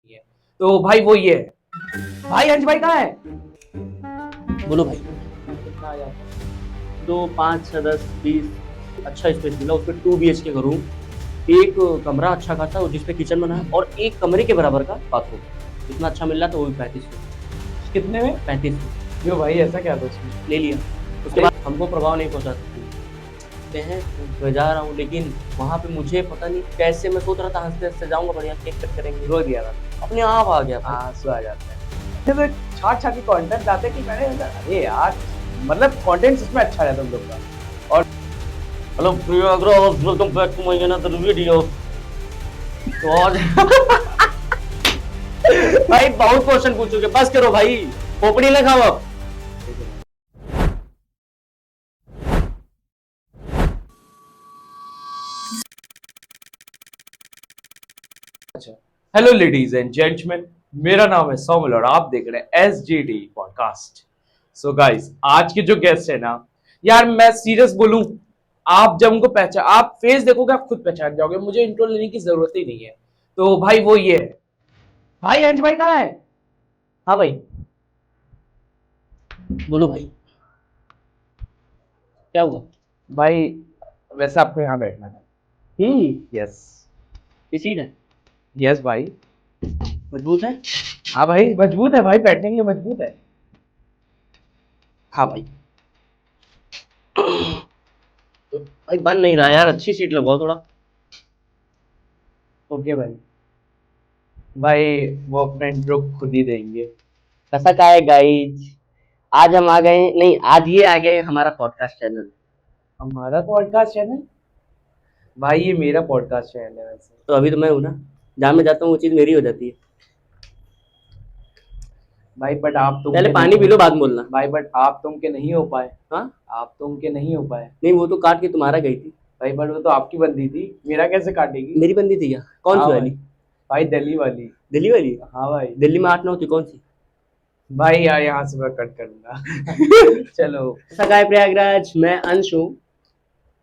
नहीं है। तो भाई वो ये है। भाई अंश भाई कहाँ है? बोलो भाई। कितना आ जाता है? 2, 5, 6, 10, 20। अच्छा स्पेस मिला उसमें। 2 BHK का रूम, एक कमरा अच्छा खासा जिसपे किचन बना है, और एक कमरे के बराबर का बाथरूम। इतना अच्छा मिल रहा था, वो भी 35 में। कितने में? 35 में। क्यों भाई ऐसा क्या था उसमें? ले लिया। उसके अरे बाद हमको प्रभाव नहीं पहुंचा सकती कहते हैं। मैं जा रहा हूँ, लेकिन वहां पे मुझे पता नहीं कैसे, मैं सोच रहा था हंसते हंसते जाऊंगा, बढ़िया केक कट करेंगे, रो दिया था? अपने आप आ गया भाई। आंसू आ जाता है तो छाट छाट के कंटेंट आते हैं कि मैंने अरे यार मतलब कंटेंट इसमें अच्छा रहता है तुम लोग का। और hello Prayagraj, welcome back to my another video. तो आज भाई बहुत क्वेश्चन पूछोगे, बस करो भाई, खोपड़ी ना खाओ अब। अच्छा, हेलो लेडीज एंड जेंटलमैन, मेरा नाम है सोमल और आप देख रहे हैं SGD पॉडकास्ट। सो गाइस, आज के जो गेस्ट है ना, यार मैं सीरियस बोलूं, आप जब उनको पहचान, आप फेस देखोगे आप खुद पहचान जाओगे, मुझे इंट्रो लेने की जरूरत ही नहीं है। तो भाई वो ये है। भाई अंश भाई कहाँ है? हाँ भाई। बोलो भाई, क्या हुआ? भाई वैसे आपको यहाँ बैठना है। यस। ये सीट है? यस भाई। मजबूत है? हाँ भाई मजबूत है भाई, बैठने के लिए मजबूत है। हाँ भाई। भाई बन नहीं रहा यार, अच्छी सीट लगवाओ थोड़ा। ओके भाई। भाई वो फ्रेंड लोग खुद ही देंगे। कैसा का है गाइज? आज हम आ गए, नहीं आज ये आ गए हमारा पॉडकास्ट चैनल। हमारा पॉडकास्ट चैनल? भाई ये मेरा पॉडकास्ट चैनल है वैसे। तो अभी तो मैं हूँ ना, जहाँ मैं जाता हूँ वो चीज़ मेरी हो जाती है। भाई बट आप तुम पहले के पानी नहीं पी हो। लो, बाद में बोलना। भाई बट आप तुम के नहीं हो पाए। हाँ। आप तुम के नहीं हो पाए। नहीं, वो तो काट के तुम्हारा गई थी। भाई बट वो तो आपकी बंदी थी, मेरा कैसे काटेगी? मेरी बंदी थी क्या? कौन सी हाँ भाई। वाली? भाई दिल्ली वाली। दिल्ली वाली? हाँ भाई। दिल्ली में 8-9 थी, कौन सी? भाई यार यहाँ से मैं कट करूंगा चलो। कैसा का है प्रयागराज? मैं अंश हूँ।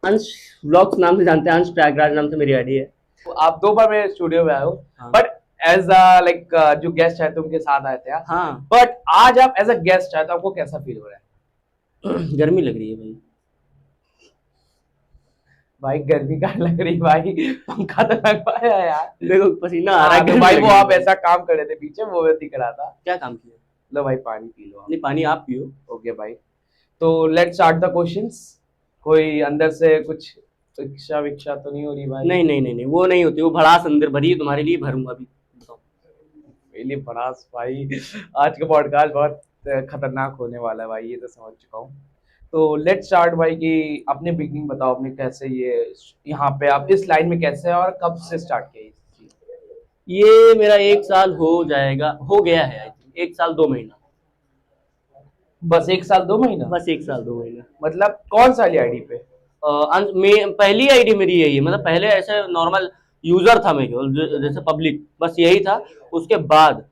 अंश व्लॉग्स नाम से जानते हैं, अंश प्रयागराज नाम से मेरी आईडी है। तो आप 2 बार मेरे स्टूडियो में आए हो, हाँ। बट एज लाइक जो गेस्ट है तुम के साथ आए थे यार। हाँ। बट आज आप एज अ गेस्ट आए तो आपको कैसा फील हो रहा है? गर्मी लग रही है भाई। भाई गर्मी का लग रही भाई, पंखा तो लगवाया यार। देखो पसीना आ रहा है, हाँ तो गर्मी भाई लग वो रही है आप भाई। ऐसा काम कर रहे थे पीछे, वो दिख रहा था। क्या काम किया? लो भाई पानी पी लो आप। नहीं, पानी आप पियो। ओके भाई। तो लेट्स स्टार्ट द क्वेश्चंस। कोई अंदर से कुछ इच्छा विक्षा तो नहीं हो रही भाई? नहीं नहीं नहीं नहीं, वो नहीं होती, वो भड़ास अंदर भरी है, तुम्हारे लिए भरूंगा अभी। बताओ। पहली भड़ास भाई। आज का पॉडकास्ट बहुत खतरनाक होने वाला है भाई, ये तो समझ चुका हूँ। तो लेट्स स्टार्ट भाई कि अपने बिगनिंग बताओ, अपने कैसे ये यहाँ पे आप इस लाइन में कैसे और कब से स्टार्ट किया इस चीज? ये मेरा 1 साल हो जाएगा, हो गया है आई थिंक, 1 साल 2 महीना। बस 1 साल 2 महीना? बस 1 साल 2 महीना। मतलब कौन सा वाली आईडी पे? पहली आईडी मेरी यही है, मतलब पहले ऐसे नॉर्मल यूजर था मैं केवल, जैसे पब्लिक, बस यही था। उसके बाद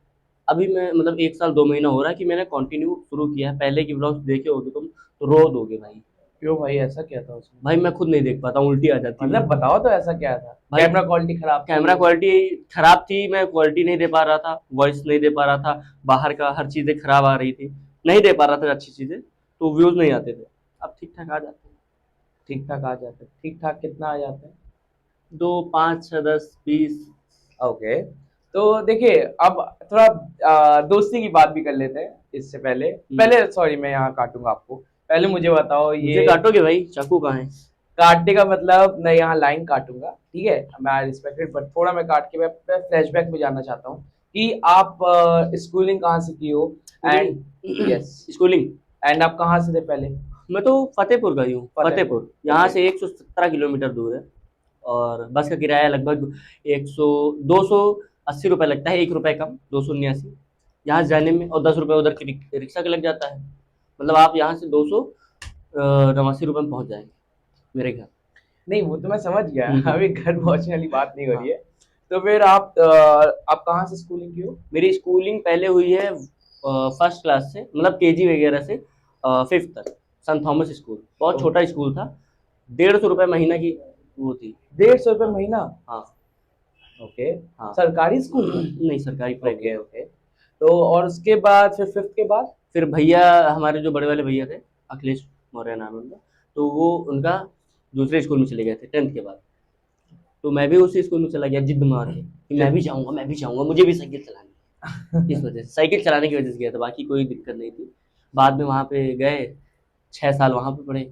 अभी मैं मतलब 1 साल 2 महीना हो रहा है कि मैंने कंटिन्यू शुरू किया है। पहले की ब्लॉग्स देखे होगे तुम तो रो दोगे भाई। क्यों भाई ऐसा क्या था उसमें? भाई मैं खुद नहीं देख पाता हूँ, उल्टी आ जाती है मतलब बताओ तो ऐसा क्या था? भाई। कैमरा क्वालिटी खराब कैमरा थी? क्वालिटी खराब थी, मैं क्वालिटी नहीं दे पा रहा था, वॉइस नहीं दे पा रहा था, बाहर का हर चीज़ें खराब आ रही थी, नहीं दे पा रहा था अच्छी चीज़ें, तो व्यूज़ नहीं आते थे। अब ठीक ठाक आ जाते हैं। ठीक ठाक आ जाते? ठीक ठाक कितना आ जाता है? 2, 5, 6, 10, 20। ओके। तो देखिए, अब थोड़ा दोस्ती की बात भी कर लेते हैं इससे पहले। पहले सॉरी मैं यहाँ काटूंगा आपको। पहले मुझे बताओ मुझे ये काटोगे भाई? चाकू कहाँ है? काटने का मतलब मैं यहाँ लाइन काटूंगा, ठीक है? मैं रिस्पेक्टेड, बट थोड़ा मैं काट के मैं फ्लैशबैक में जानना चाहता हूँ कि आप स्कूलिंग कहाँ से की हो? And schooling. Yes, schooling. And आप कहाँ से थे पहले? मैं तो फतेहपुर का ही हूँ, फतेहपुर। फतेहपुर यहाँ ओके। से 117 किलोमीटर दूर है। और बस का किराया लगभग 280 रुपये लगता है, 1 रुपये कम, 279 यहाँ से जाने में, और 10 रुपये उधर की रिक्शा का लग जाता है। मतलब आप यहाँ से 289 रुपये में पहुँच जाएंगे मेरे घर। नहीं वो तो मैं समझ गया, हम्म। अभी घर पहुंचने वाली बात नहीं हो रही हाँ। है। तो फिर आप कहाँ से स्कूलिंग की हो? मेरी स्कूलिंग पहले हुई है फर्स्ट क्लास से, मतलब केजी वगैरह से 5th तक, सन थॉमस स्कूल, बहुत ओह, छोटा स्कूल था। 150 रुपये महीना की वो थी। 150 रुपये महीना? हाँ। ओके, हाँ। सरकारी स्कूल में? नहीं, सरकारी प्राइवेट। Okay okay. तो और उसके बाद फिर फिफ्थ के बाद? फिर भैया, हमारे जो बड़े वाले भैया थे, अखिलेश मौर्य नाम है उनका, तो वो उनका दूसरे स्कूल में चले गए थे 10th के बाद। तो मैं भी उसी स्कूल में चला गया जिद मार के कि मैं भी जाऊंगा, मैं भी जाऊंगा, मुझे भी साइकिल चलानी है। इस वजह से, साइकिल चलाने की वजह से गया था, बाकी कोई दिक्कत नहीं थी। बाद में वहाँ पे गए, 6 साल वहाँ पे पढ़े,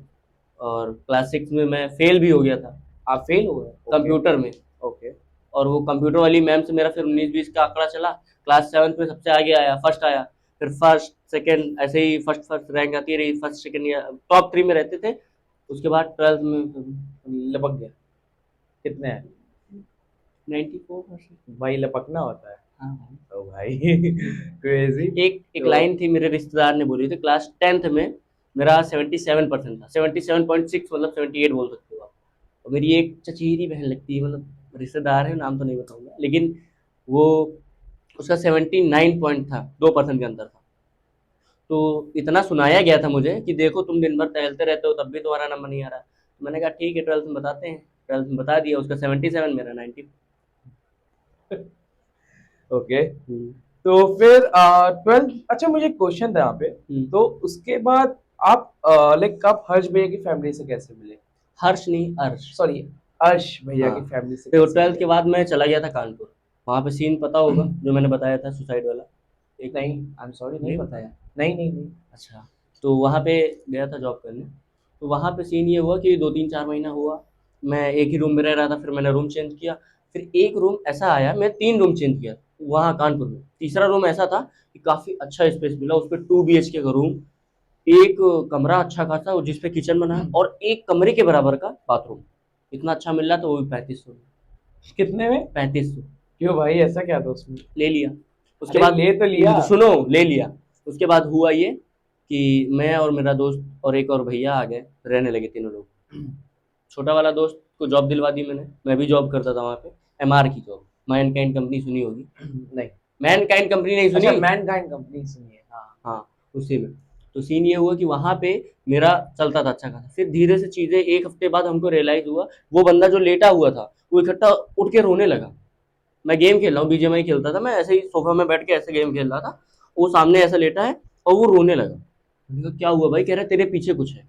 और क्लास 6 में मैं फेल भी हो गया था आप फेल हो गए? कंप्यूटर में। ओके। और वो कंप्यूटर वाली मैम से मेरा फिर 19-20 का आंकड़ा चला। क्लास 7 में सबसे आगे आया, फर्स्ट आया। फिर फर्स्ट सेकंड ऐसे ही फर्स्ट फर्स्ट रैंक आती रही, फर्स्ट सेकंड या टॉप 3 में रहते थे। उसके बाद 12th में लपक गया? कितने हैं? 94%। भाई लपकना होता है। हाँ भाई। तो भाई क्रेजी। एक लाइन थी, मेरे रिश्तेदार ने बोली थी, क्लास 10th में मेरा 77% था, 77.6, मतलब 78 बोल सकते हो आप। और मेरी एक चचेरी बहन लगती है, मतलब रिश्तेदार है, नाम तो नहीं बताऊंगा, लेकिन वो, उसका 79 पॉइंट था, 2% के अंदर था। तो इतना सुनाया गया था मुझे कि देखो तुम दिन भर टहलते रहते हो तब भी तुम्हारा नंबर नहीं आ रहा। तो मैंने कहा ठीक है, 12th में बताते हैं। 12th में बता दिया, उसका 77, मेरा 90। ओके। तो फिर 12th, अच्छा मुझे क्वेश्चन था यहाँ पे। तो उसके बाद आप लाइक आप हर्ष भैया की फैमिली से कैसे मिले? हर्ष नहीं, अर्श। सॉरी, हर्ष भैया हाँ। की फैमिली से तो कैसे 12th मिले? के बाद मैं चला गया था कानपुर। वहाँ पे सीन पता होगा जो मैंने बताया था, सुसाइड वाला। एक नहीं, आई एम सॉरी, नहीं नहीं पता। बताया। नहीं नहीं नहीं। अच्छा। तो वहाँ पे गया था जॉब करने। तो वहाँ पे सीन ये हुआ कि 2-3-4 महीना हुआ, मैं एक ही रूम में रह रहा था। फिर मैंने रूम चेंज किया। फिर एक रूम ऐसा आया, मैं 3 रूम चेंज किया वहाँ कानपुर में। तीसरा रूम ऐसा था कि काफ़ी अच्छा स्पेस मिला, उस पर 2 BHK का रूम, एक कमरा अच्छा खासा जिसपे किचन बना है, और एक कमरे के बराबर का बाथरूम। इतना अच्छा मिल रहा था, वो भी 3500 में। कितने में? 3500। क्यों भाई, ऐसा क्या था उसमें? ले लिया। उसके अरे बाद, ले तो लिया। सुनो, ले लिया। उसके बाद हुआ ये कि मैं और मेरा दोस्त और एक और भैया आ गए, रहने लगे तीनों लोग। छोटा वाला दोस्त को जॉब दिलवा दी मैंने, मैं भी जॉब करता था वहाँ पे, MR की जॉब। मैन काइंड कंपनी सुनी होगी। नहीं। मैन काइंड कंपनी नहीं अच्छा, सुनी? मैनकाइंड कंपनी सुनी है, हाँ। हाँ, उसी में। तो सीन ये हुआ कि वहाँ पे मेरा चलता था अच्छा खासा। फिर धीरे से चीज़ें, 1 हफ्ते बाद हमको रियलाइज़ हुआ, वो बंदा जो लेटा हुआ था वो इकट्ठा उठ के रोने लगा। मैं गेम खेल रहा हूँ, BGMI खेलता था, मैं ऐसे ही सोफा में बैठ के ऐसे गेम खेल रहा था, वो सामने ऐसा लेटा है और वो रोने लगा। मैंने कहा क्या हुआ भाई? कह रहा तेरे पीछे कुछ है।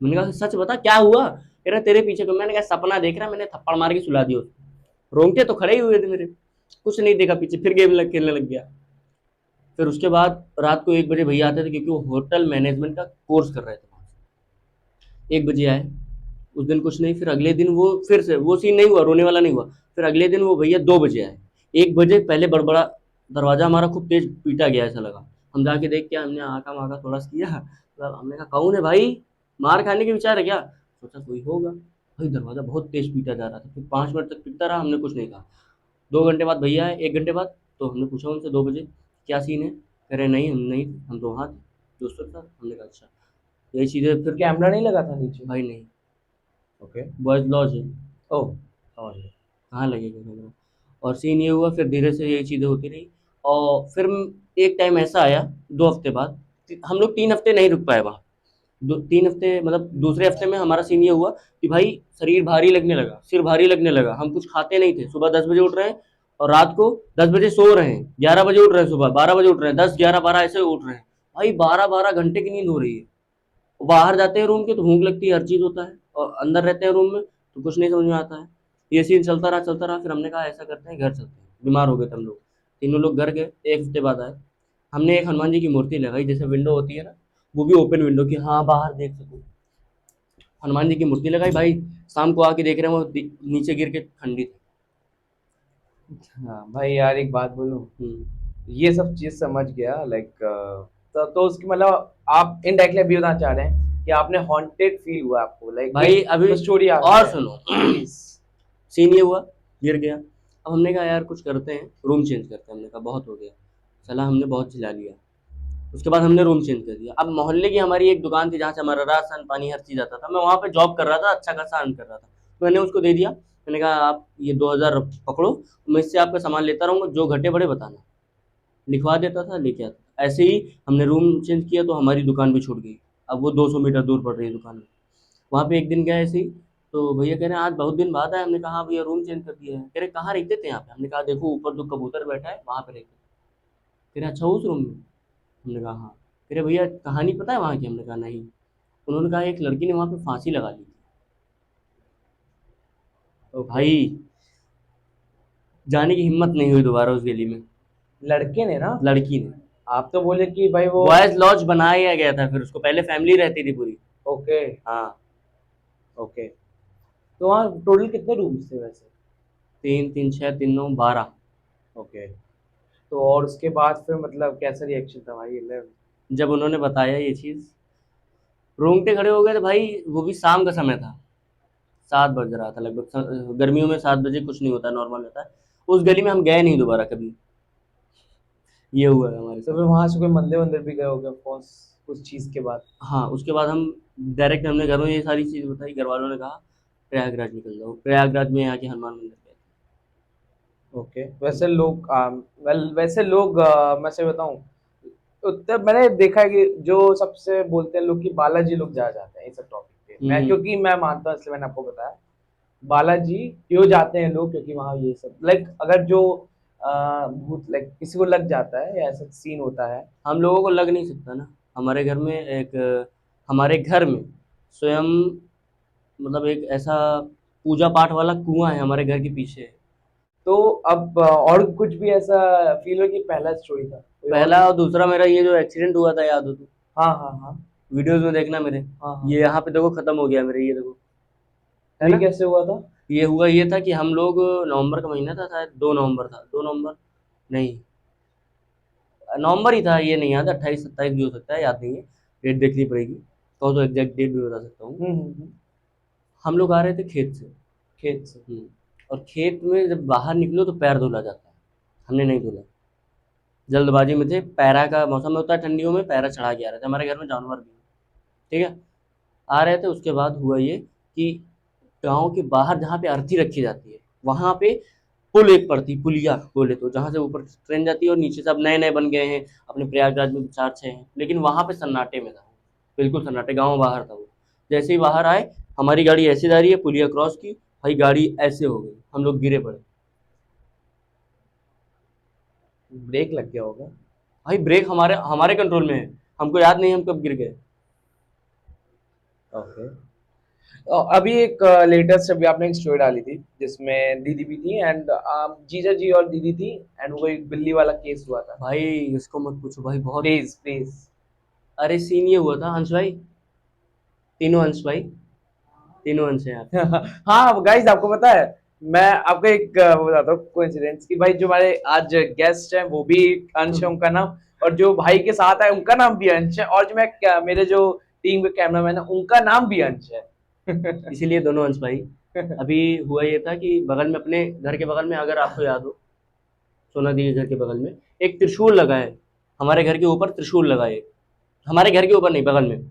मैंने कहा सच बता क्या हुआ? कह रहा तेरे पीछे कुछ। मैंने कहा सपना देख रहा, मैंने थप्पड़ मार के सुला दिया उसको। रोंगटे तो खड़े ही हुए थे मेरे। कुछ नहीं देखा पीछे, फिर गेम खेलने लग गया। फिर उसके बाद रात को 1 बजे भैया आते थे, क्योंकि वो होटल मैनेजमेंट का कोर्स कर रहे थे वहाँ से। 1 बजे आए। उस दिन कुछ नहीं, फिर अगले दिन वो फिर से वो सीन नहीं हुआ, रोने वाला नहीं हुआ। फिर अगले दिन वो भैया 2 बजे आए। 1 बजे पहले बड़बड़ा, दरवाजा हमारा खूब तेज पीटा गया, ऐसा लगा। हम जाके देख के, हमने आका माका थोड़ा सा किया, मतलब हमने कहा कौन है भाई, मार खाने के विचार है क्या? सोचा कोई होगा। भाई दरवाजा बहुत तेज पीटा जा रहा था, फिर 5 मिनट तक पीटता रहा, हमने कुछ नहीं कहा। 2 घंटे बाद भैया आए, 1 घंटे बाद। तो हमने पूछा उनसे 2 बजे क्या सीन है? कह रहे नहीं, हम नहीं थे, हम तो वहाँ थे दोस्तों के साथ। हमने कहा अच्छा। यही चीज़ें फिर। कैमरा नहीं लगा था नीचे? भाई नहीं, ओके। बॉयज लॉज है, ओह, समझ गया। कहाँ लगेगा कैमरा। और सीन ये हुआ, फिर धीरे से यही चीज़ें होती रही। और फिर एक टाइम ऐसा आया, 2 हफ्ते बाद, हम लोग 3 हफ्ते नहीं रुक पाए वहाँ। 3 हफ्ते, मतलब दूसरे हफ्ते में हमारा सीन ये हुआ कि भाई शरीर भारी लगने लगा, सिर भारी लगने लगा। हम कुछ खाते नहीं थे, सुबह 10 बजे उठ रहे हैं और रात को 10 बजे सो रहे हैं, 11 बजे उठ रहे हैं, सुबह 12 बजे उठ रहे हैं, 10, 11, 12 ऐसे उठ रहे हैं। भाई 12-12 घंटे की नींद हो रही है। बाहर जाते हैं रूम के तो भूख लगती है, हर चीज़ होता है, और अंदर रहते हैं रूम में तो कुछ नहीं समझ में आता है। ये सीन चलता रहा चलता रहा। फिर हमने कहा ऐसा करते हैं, घर चलते हैं। बीमार हो गए थे हम लोग, तीनों लोग घर गए। 1 हफ्ते बाद आए। हमने एक हनुमान जी की मूर्ति लगाई, जैसे विंडो होती है ना, वो भी ओपन विंडो की, हाँ बाहर देख सको। हनुमान जी की मूर्ति लगाई भाई। शाम को आके देख रहे हैं वो नीचे गिर के खंडित हाँ भाई यार, एक बात बोलूं, है। ये सब चीज समझ गया लाइक, तो उसकी मतलब आप इनडायरेक्टली अभी बताना चाह रहे हैं कि आपने हॉन्टेड फील हुआ आपको, लाइक भाई अभी स्टोरी आ और है सुनो। प्लीज। सीन ये हुआ, गिर गया। अब हमने कहा यार कुछ करते हैं, रूम चेंज करते हैं। हमने कहा बहुत हो गया, चला हमने बहुत चिल्ला लिया। उसके बाद हमने रूम चेंज कर दिया। अब मोहल्ले की हमारी एक दुकान थी जहाँ से हमारा राशन पानी हर चीज़ आता था। मैं वहाँ पे जॉब कर रहा था, अच्छा खासा अर्न कर रहा था। तो मैंने उसको दे दिया। मैंने कहा आप ये 2000 पकड़ो, मैं इससे आपका सामान लेता रहूँगा, जो घटे बड़े बताना। लिखवा देता था, लेके आता था। ऐसे ही हमने रूम चेंज किया तो हमारी दुकान भी छूट गई। अब वो 200 मीटर दूर पड़ रही है दुकान में। वहाँ पे एक दिन गए ऐसे ही, तो भैया कह रहे हैं आज बहुत दिन बाद आए। हमने कहा हाँ भैया रूम चेंज कर दिया है। कह रहे कहाँ रहते थे यहाँ पे? हमने कहा देखो ऊपर जो कबूतर बैठा है वहाँ पे रहते। कह रहे अच्छा उस रूम में? हमने कहा हाँ। कह रहे भैया कहानी पता है वहाँ की? हमने कहा नहीं। उन्होंने कहा एक लड़की ने वहाँ पे फांसी लगा ली थी। ओके। भाई जाने की हिम्मत नहीं हुई दोबारा उस गली में। लड़के ने ना? लड़की ने। आप तो बोले कि भाई वो। बॉयज लॉज बनाया गया था फिर उसको, पहले फैमिली रहती थी पूरी। ओके। हाँ। ओके। तो वहाँ टोटल कितने रूम्स थे वैसे? 3 3 6 3 9 12। ओके। तो और उसके बाद फिर मतलब कैसा रिएक्शन था भाई? जब उन्होंने बताया ये चीज़, रोंगटे खड़े हो गए थे भाई। वो भी शाम का समय था, 7 बज रहा था लगभग। गर्मियों में 7 बजे कुछ नहीं होता, नॉर्मल होता है। उस गली में हम गए नहीं दोबारा कभी। ये हुआ है हमारे तो साथ। फिर वहां से कोई मंदिर वंदिर भी गए होगे ऑफकोर्स उस चीज के बाद? हाँ उसके बाद हम डायरेक्ट, हमने घर में ये सारी चीज़ बताई। घर वालों ने कहा प्रयागराज निकल जाओ। प्रयागराज में यहाँ के हनुमान मंदिर गए। ओके। वैसे लोग वैसे लोग मैं से बताऊं, उत्तर मैंने देखा है कि जो सबसे बोलते हैं लोग कि बालाजी लोग जा जाते हैं इस सब टॉपिक पे। मैं हम्म। क्योंकि मैं मानता हूँ इसलिए मैंने आपको बताया। बालाजी क्यों जाते हैं लोग? क्योंकि वहाँ ये सब लाइक अगर जो भूत लाइक किसी को लग जाता है या ऐसा सीन होता है। हम लोगों को लग नहीं सकता ना। हमारे घर में हमारे घर में स्वयं मतलब एक ऐसा पूजा पाठ वाला कुआं है हमारे घर के पीछे। तो अब और कुछ भी ऐसा फील हो कि पहला स्टोरी था कोई और पहला भी? और दूसरा मेरा ये जो एक्सीडेंट हुआ था, याद हो तो? हाँ हाँ हाँ। वीडियोस में देखना मेरे। हाँ हाँ। ये यहाँ पे देखो खत्म हो गया मेरे, ये देखो। तो है ये ना? कैसे हुआ था? ये हुआ ये था कि हम लोग, नवंबर का महीना था शायद, 2 नवंबर था, 2 नवंबर नहीं, नवंबर ही था। ये नहीं याद, 28 27 भी हो सकता है, याद नहीं है। डेट देखनी पड़ेगी तो एग्जैक्ट डेट भी बता सकता हूँ। हम्म। हम लोग आ रहे थे खेत से। खेत से? और खेत में जब बाहर निकलो तो पैर धुला जाता है। हमने नहीं धुला, जल्दबाजी में थे। पैरा का मौसम होता है ठंडियों में, पैरा चढ़ा के आ रहे थे। हमारे घर में जानवर भी हैं, ठीक है। आ रहे थे, उसके बाद हुआ ये कि गांव के बाहर जहाँ पे अर्थी रखी जाती है वहाँ पे पुल एक पड़ती, पुलिया बोले तो, जहाँ से ऊपर ट्रेन जाती है। और नीचे से अब नए नए बन गए हैं, अपने प्रयागराज में 4 6 हैं, लेकिन वहाँ पे सन्नाटे में था। बिल्कुल सन्नाटे, गाँव बाहर था वो। जैसे ही बाहर आए, हमारी गाड़ी ऐसे जा रही है, पुलिया क्रॉस की, भाई गाड़ी ऐसे हो गई, हम लोग गिरे पड़े। ब्रेक लग गया होगा। भाई ब्रेक हमारे हमारे कंट्रोल में है, हमको याद नहीं हम कब गिर गए। ओके। अभी एक लेटेस्ट अभी आपने एक स्टोरी डाली थी जिसमें दीदी भी थी एंड जीजा जी और दीदी थी एंड वो एक बिल्ली वाला केस हुआ था। भाई इसको मत पूछो भाई, बहुत। Please please. अरे सीन ये हुआ था हंस भाई, तीनों अंश भाई, तीनों अंश हैं यहाँ हाँ गाइस, आपको पता है मैं आपको एक वो बताता हूँ कोइंसिडेंस कि भाई जो हमारे आज गेस्ट हैं वो भी अंश पे। है उनका नाम, और जो भाई के साथ है उनका नाम भी अंश है, और जो मेरे जो टीम के कैमरामैन है उनका नाम भी अंश है। इसीलिए दोनों अंश भाई। अभी हुआ ये था कि बगल में, अपने घर के बगल में, अगर आपको याद हो, सोना दी के घर के बगल में एक त्रिशूल लगा है। हमारे घर के ऊपर त्रिशूल लगा है। हमारे घर के ऊपर नहीं, बगल में,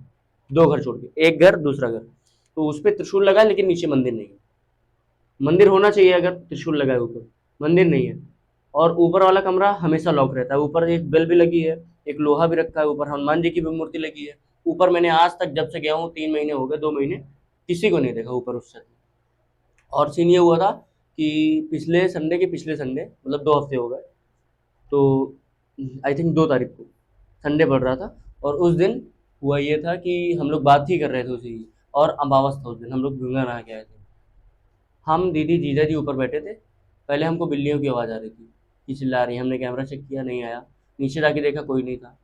2 घर छोड़ के, एक घर दूसरा घर। तो उस पर त्रिशूल लगा है, लेकिन नीचे मंदिर नहीं है। मंदिर होना चाहिए अगर त्रिशूल लगा है ऊपर, मंदिर नहीं है। और ऊपर वाला कमरा हमेशा लॉक रहता है। ऊपर एक बेल भी लगी है, एक लोहा भी रखा है, ऊपर हनुमान जी की भी मूर्ति लगी है। ऊपर मैंने आज तक, जब से गया हूँ, 3 महीने हो गए, 2 महीने, किसी को नहीं देखा ऊपर उस छत में। और सीन ये हुआ था कि पिछले संडे के पिछले संडे, मतलब 2 हफ्ते हो गए, तो आई थिंक 2 तारीख को संडे पड़ रहा था। और उस दिन हुआ ये था कि हम लोग बात ही कर रहे थे उसी की, और अमावस था उस दिन, हम लोग गंगा नहा के आए थे। हम दीदी जीजा जी ऊपर बैठे थे। पहले हमको बिल्लियों की आवाज़ आ रही थी कि चिल्ला रही हैं। हमने कैमरा चेक किया, नहीं आया। नीचे जाके देखा, कोई नहीं था।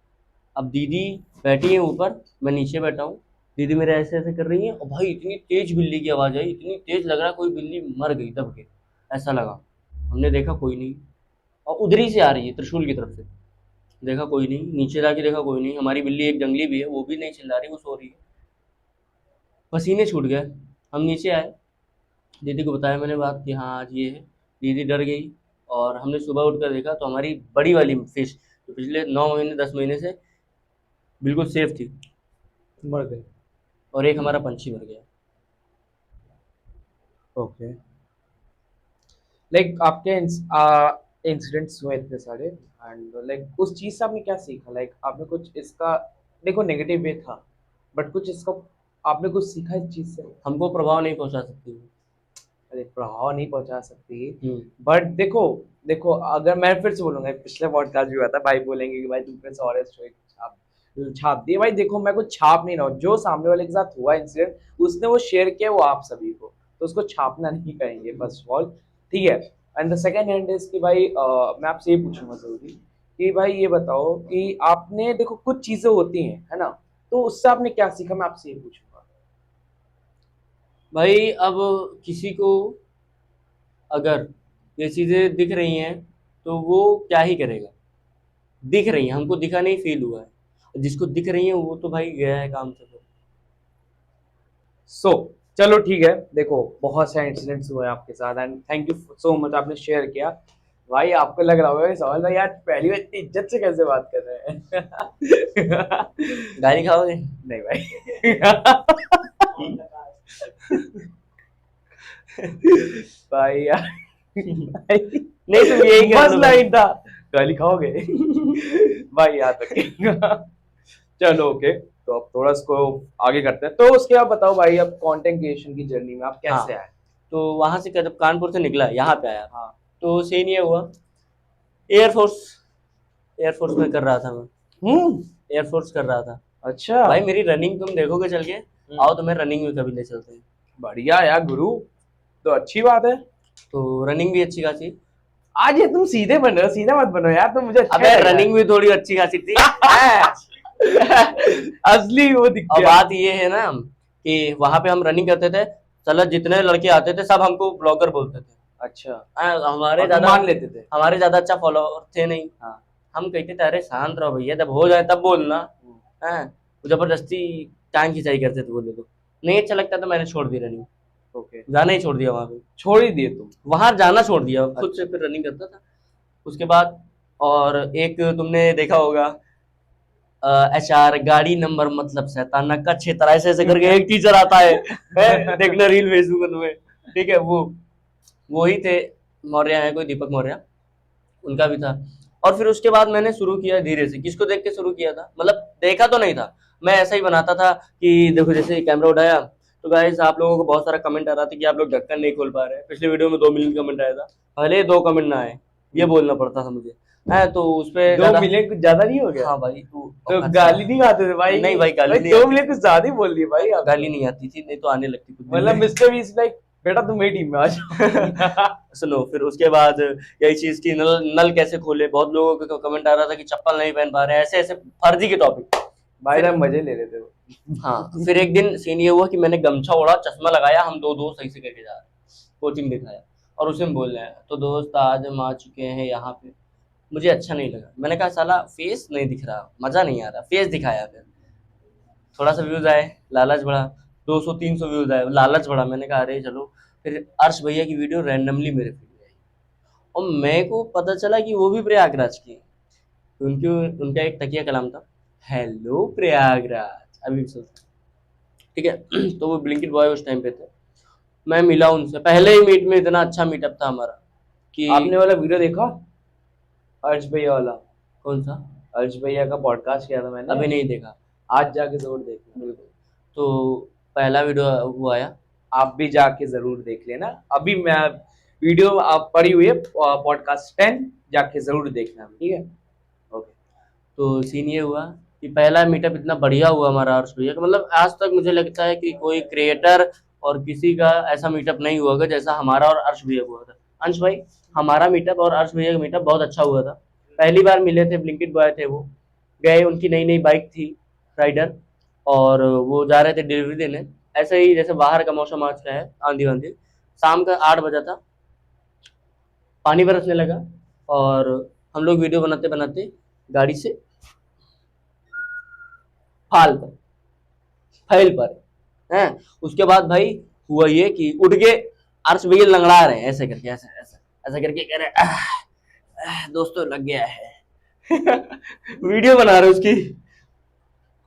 अब दीदी बैठी है ऊपर, मैं नीचे बैठा हूँ। दीदी मेरे ऐसे ऐसे कर रही हैं, और भाई इतनी तेज बिल्ली की आवाज़ आई, इतनी तेज, लग रहा कोई बिल्ली मर गई दब के, ऐसा लगा। हमने देखा कोई नहीं, और उधरी से आ रही है त्रिशूल की तरफ से। देखा कोई नहीं, नीचे जाके देखा कोई नहीं। हमारी बिल्ली एक जंगली भी है, वो भी नहीं चिल्ला रही, वो सो रही है। पसीने छूट गए। हम नीचे आए, दीदी को बताया मैंने बात कि हाँ आज ये है। दीदी डर गई। और हमने सुबह उठकर देखा तो हमारी बड़ी वाली फिश, जो पिछले 9 महीने 10 महीने से बिल्कुल सेफ थी, मर गए? और एक हमारा पंछी मर गया। ओके। लाइक आपके इंसिडेंट्स हुए इतने सारे एंड लाइक उस चीज से आपने क्या सीखा? लाइक आपने कुछ इसका, देखो नेगेटिव वे था बट कुछ इसका आपने कुछ सीखा इस चीज से? हमको प्रभाव नहीं पहुंचा सकती वो। अरे प्रभाव नहीं पहुंचा सकती, हम्म। बट देखो देखो, अगर मैं फिर से बोलूंगा, पिछले पॉडकास्ट भी हुआ था, भाई बोलेंगे कि भाई तुम पे फॉरेस्ट छाप छाप दिए। भाई देखो, मैं कुछ छाप नहीं रहा हूँ, जो सामने वाले के साथ हुआ इंसिडेंट, उसने वो शेयर किया वो आप सभी को, तो उसको छापना नहीं करेंगे फर्स्ट ऑफ ऑल, ठीक है। And the second hand is कि भाई मैं आपसे ये पूछूंगा जरूरी कि भाई ये बताओ कि आपने देखो कुछ चीजें होती हैं, है ना, तो उससे आपने क्या सीखा, मैं आपसे ये पूछूंगा। भाई अब किसी को अगर ये चीजें दिख रही हैं तो वो क्या ही करेगा। दिख रही हैं, हमको दिखा नहीं, फील हुआ है। जिसको दिख रही है वो तो भाई गया है काम से। सो चलो ठीक है, देखो बहुत सारे इंसिडेंट्स हुए आपके साथ, and thank you so much, आपने शेयर किया। भाई आपको लग रहा होगा सवाल भाई यार पहली बार इतनी इज्जत से कैसे बात कर रहे हैं। गाली खाओगे? नहीं भाई। भाई यार भाई, नहीं तुम यही कर बस लो। लाइन था, गाली खाओगे। भाई याद रखिएगा। चलो ओके, तो अब थोड़ा इसको आगे करते हैं, तो उसके बाद बताओ भाई, अब कंटेंट क्रिएशन की जर्नी में आप कैसे हाँ। आए? तो वहां से जब कानपुर से निकला यहाँ पे आया, हाँ। तो सीन ये हुआ, एयरफोर्स एयरफोर्स में कर रहा था मैं। एयरफोर्स कर रहा था। अच्छा। भाई मेरी रनिंग तुम देखोगे चल के, आओ तुम्हें रनिंग में कभी ले चलते हैं। बढ़िया यार गुरु, तो अच्छी बात है। तो रनिंग भी अच्छी खासी। आज ये तुम सीधे बन रहे हो, सीधा मत बनो यार, तो मुझे अच्छा अबे लग रहा है। रनिंग भी थोड़ी अच्छी खासी थी। असली वो दिख और गया। बात ये है ना कि वहां पे हम रनिंग करते थे, चलो जितने लड़के आते थे सब हमको ब्लॉगर बोलते थे। अच्छा, हमारे और तुम ज्यादा मान लेते थे? हमारे ज्यादा अच्छा फॉलोअर थे नहीं। हाँ। हम कहते थे अरे शांत रहो भैया, जब हो जाए तब बोलना है। वो जबरदस्ती टांग खिंचाई करते थे बोले तो नहीं अच्छा लगता, तो मैंने छोड़ दी रनिंग, ओके, जाना ही छोड़ दिया वहां पे। छोड़ ही दिए तुम? वहां जाना छोड़ दिया, खुद से फिर रनिंग करता था उसके बाद। और एक तुमने देखा होगा, HR गाड़ी नंबर मतलब शैताना का क्षेत्र, ऐसे ऐसे करके एक टीचर आता है, देखना रील भेज दूंगा तुम्हें, ठीक है। वो ही थे, मौर्य है कोई, दीपक मौर्य, उनका भी था। और फिर उसके बाद मैंने शुरू किया धीरे से। किसको देख के शुरू किया था, मतलब देखा तो नहीं था, मैं ऐसा ही बनाता था कि देखो जैसे कैमरा उठाया तो गाइस आप लोगों को बहुत सारा कमेंट आ रहा था कि आप लोग ढक्कन नहीं खोल पा रहे हैं। पिछले वीडियो में 2 मिलियन कमेंट आया था, भले 2 कमेंट ना आए, ये बोलना पड़ता था मुझे, है तो उस पे 2 मिलियन कुछ ज्यादा नहीं हो गया? हाँ भाई तो गाली नहीं खाते थे भाई? नहीं भाई गाली नहीं 2 आती। मिलियन कुछ ज्यादा ही बोल दिए भाई आप। गाली नहीं आती थी, नहीं तो आने लगती कुछ दिन मतलब में। मिस्टर बीस्ट लाइक बेटा तुम मेरी टीम में आ जाओ। सुनो, फिर उसके बाद यही चीज की नल कैसे खोले, बहुत लोगों को कमेंट आ रहा था कि चप्पल नहीं पहन पा रहे हैं, ऐसे ऐसे फर्जी के टॉपिक। भाई साहब मजे ले रहे थे वो। हाँ, फिर एक दिन सीन ये हुआ कि मैंने गमछा ओढ़ा, चश्मा लगाया, हम दो दोस्त सही से करके जा रहे हैं, कोचिंग दिखाया, और उसे हम बोल रहे हैं तो दोस्त आज हम आ चुके हैं यहाँ पे। मुझे अच्छा नहीं लगा, मैंने कहा साला फेस नहीं दिख रहा, मजा नहीं आ रहा, फेस दिखाया। फिर थोड़ा सा व्यूज आए, लालच बढ़ा, 200-300 व्यूज आए, लालच बढ़ा, मैंने कहा अरे चलो। फिर अर्श भैया की वीडियो रैंडमली मेरे फीड में आई, और मेरे को पता चला कि वो भी प्रयागराज की है। उनकी उनका एक तकिया कलाम था, हेलो प्रयागराज, अभी भी चलता है, ठीक है। तो वो ब्लिंकिट बॉय उस टाइम पे थे, मैं मिला उनसे, पहले ही मीट में इतना अच्छा मीटअप था हमारा कि आपने वाला वीडियो देखा अर्श भैया वाला? कौन सा? अर्श भैया का पॉडकास्ट किया था मैंने, अभी नहीं देखा। आज जाके जरूर देखना। बिल्कुल। तो पहला वीडियो वो आया, आप भी जाके जरूर देख लेना, अभी मैं वीडियो आप पड़ी हुई है पॉडकास्ट 10, जाके जरूर देखना, ठीक है। ओके। तो सीन ये हुआ कि पहला मीटअप इतना बढ़िया हुआ हमारा अर्श भैया का, मतलब आज तक मुझे लगता है कि कोई क्रिएटर और किसी का ऐसा मीटअप नहीं हुआ होगा जैसा हमारा और अर्श भैया का हुआ था। अंश भाई, हमारा मीटअप और अर्श भैया का मीटअप बहुत अच्छा हुआ था। पहली बार मिले थे, ब्लिंकिट बॉय थे वो, गए, उनकी नई नई बाइक थी राइडर, और वो जा रहे थे डिलीवरी देने, ऐसे ही जैसे बाहर का मौसम आज का है, आंधी आंधी, शाम का 8 बजा था, पानी बरसने लगा, और हम लोग वीडियो बनाते बनाते गाड़ी से फाल पर फैल पर हैं। उसके बाद भाई हुआ ये कि उठ के अर्श भैया लंगड़ा रहे हैं ऐसे करके, ऐसे ऐसे ऐसे करके कह रहे दोस्तों लग गया है। वीडियो बना रहे उसकी।